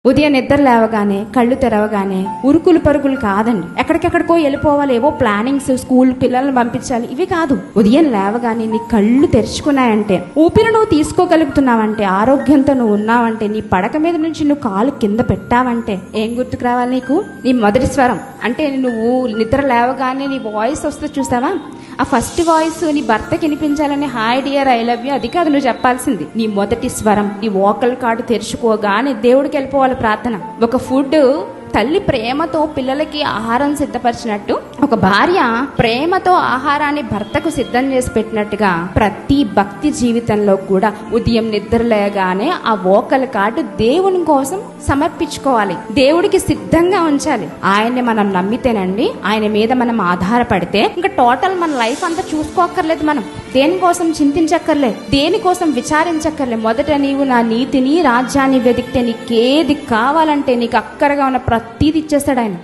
ఉదయం నిద్ర లేవగానే కళ్ళు తెరవగానే ఉరుకులు పరుగులు కాదండి. ఎక్కడికెక్కడికో వెళ్ళిపోవాలి, ఏవో ప్లానింగ్స్, స్కూల్ పిల్లల్ని పంపించాలి, ఇవి కాదు. ఉదయం లేవగానే నీ కళ్ళు తెరుచుకున్నాయంటే, ఊపిరి నువ్వు తీసుకోగలుగుతున్నావంటే, ఆరోగ్యంతో నువ్వు ఉన్నావంటే, నీ పడక మీద నుంచి నువ్వు కాలు కింద పెట్టావంటే ఏం గుర్తుకు రావాలి నీకు? నీ మొదటి స్వరం. అంటే నువ్వు నిద్ర లేవగానే నీ వాయిస్ వస్తే చూసావా, ఆ ఫస్ట్ వాయిస్ నీ భర్తకి వినిపించాలని hi dear I love you అది కాదు నువ్వు చెప్పాల్సింది. నీ మొదటి స్వరం, నీ వోకల్ కార్డు తెరుచుకోగానే దేవుడికి వెళ్ళిపోవాలి ప్రార్థన. ఒక ఫుడ్ తల్లి ప్రేమతో పిల్లలకి ఆహారం సిద్ధపరిచినట్టు, ఒక భార్య ప్రేమతో ఆహారాన్ని భర్తకు సిద్ధం చేసి పెట్టినట్టుగా ప్రతి భక్తి జీవితంలో కూడా ఉదయం నిద్ర లేగానే ఆ వోకల్ కార్డు దేవుని కోసం సమర్పించుకోవాలి, దేవుడికి సిద్ధంగా ఉంచాలి. ఆయన్ని మనం నమ్మితేనండి, ఆయన మీద మనం ఆధారపడితే ఇంకా టోటల్ మన లైఫ్ అంతా చూసుకోక్కర్లేదు. మనం దేనికోసం చింతించక్కర్లేదు, దేనికోసం విచారించక్కర్లేదు. మొదట నీవు నా నీతిని రాజ్యాన్ని వెతికితే నీకేది కావాలంటే నీకు అక్కరగా ఉన్న ప్రతీది ఇచ్చేస్తాడు ఆయన.